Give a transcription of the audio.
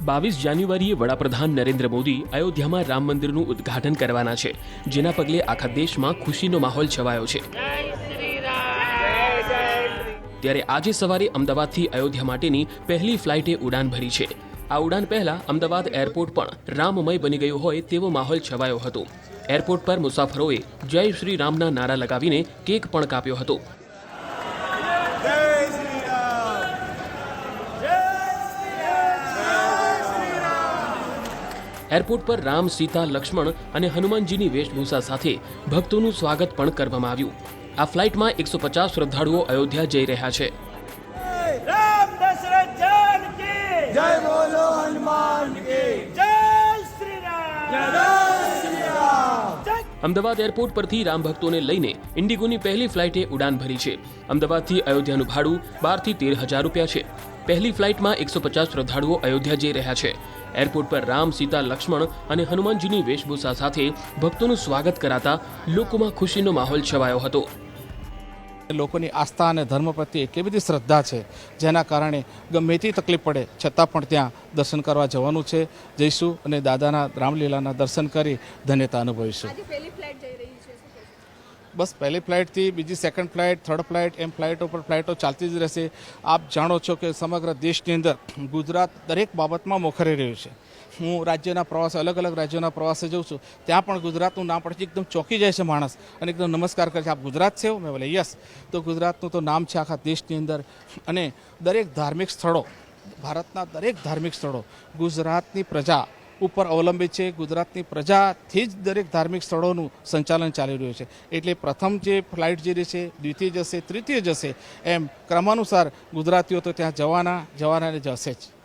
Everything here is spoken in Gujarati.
22 જાન્યુઆરીએ વડાપ્રધાન નરેન્દ્ર મોદી અયોધ્યામાં રામ મંદિરનું ઉદ્ઘાટન કરવાના છે, જેના પગલે આખા દેશમાં ખુશીનો માહોલ છવાયો છે। ત્યારે આજે સવારે અમદાવાદથી અયોધ્યા માટેની પહેલી ફ્લાઇટે ઉડાન ભરી છે। આ ઉડાન પહેલા અમદાવાદ એરપોર્ટ પણ રામમય બની ગયું હોય તેવો માહોલ છવાયો હતો। એરપોર્ટ પર મુસાફરોએ જય શ્રી રામના નારા લગાવીને કેક પણ કાપ્યો હતો। એરપોર્ટ પર રામ, સીતા, લક્ષ્મણ અને હનુમાનજીની વેશભૂષા સાથે ભક્તોનું સ્વાગત પણ કરવામાં આવ્યું। આ ફ્લાઇટમાં 150 શ્રદ્ધાળુઓ અયોધ્યા જઈ રહ્યા છે। અમદાવાદ એરપોર્ટ પરથી રામ ભક્તોને લઈને ઇન્ડિગોની પહેલી ફ્લાઇટે ઉડાન ભરી છે। અમદાવાદથી અયોધ્યાનું ભાડું 12 થી 13,000 રૂપિયા છે। પહેલી ફ્લાઇટમાં 150 શ્રદ્ધાળુઓ અયોધ્યા જઈ રહ્યા છે। એરપોર્ટ પર રામ, સીતા, લક્ષ્મણ અને હનુમાનજીની વેશભૂષા સાથે ભક્તોનું સ્વાગત કરાતા લોકોમાં ખુશીનો માહોલ છવાયો હતો। લોકોની આસ્થા અને ધર્મ પ્રત્યે કેવી બધી શ્રદ્ધા છે, જેના કારણે ગમે તે તકલીફ પડે છતાં પણ ત્યાં દર્શન કરવા જવાનું છે। જઈશું અને દાદાના રામલીલાના દર્શન કરી ધન્યતા અનુભવીશું। બસ પહેલી ફ્લાઇટથી બીજી સેકન્ડ ફ્લાઇટ, થર્ડ ફ્લાઇટ એમ ફ્લાઇટો ચાલતી જ રહેશે। આપ જાણો છો કે સમગ્ર દેશની અંદર ગુજરાત દરેક બાબતમાં મોખરે રહ્યું છે। હું રાજ્યના પ્રવાસે અલગ અલગ રાજ્યોના પ્રવાસે જઉં છું, ત્યાં પણ ગુજરાતનું નામ પડતી એકદમ ચોંકી જાય છે માણસ અને એકદમ નમસ્કાર કરે છે। આપ ગુજરાત છે? મેં બોલે યસ। તો ગુજરાતનું તો નામ છે આખા દેશની અંદર અને દરેક ધાર્મિક સ્થળો, ભારતના દરેક ધાર્મિક સ્થળો ગુજરાતની પ્રજા ઉપર અવલંબિત છે। ગુજરાતની પ્રજાથી જ દરેક ધાર્મિક સ્થળોનું સંચાલન ચાલી રહ્યું છે। એટલે પ્રથમ જે ફ્લાઇટ જે રહેશે, દ્વિતીય જશે, તૃતીય જશે, એમ ક્રમાનુસાર ગુજરાતીઓ તો ત્યાં જવાના જશે જ।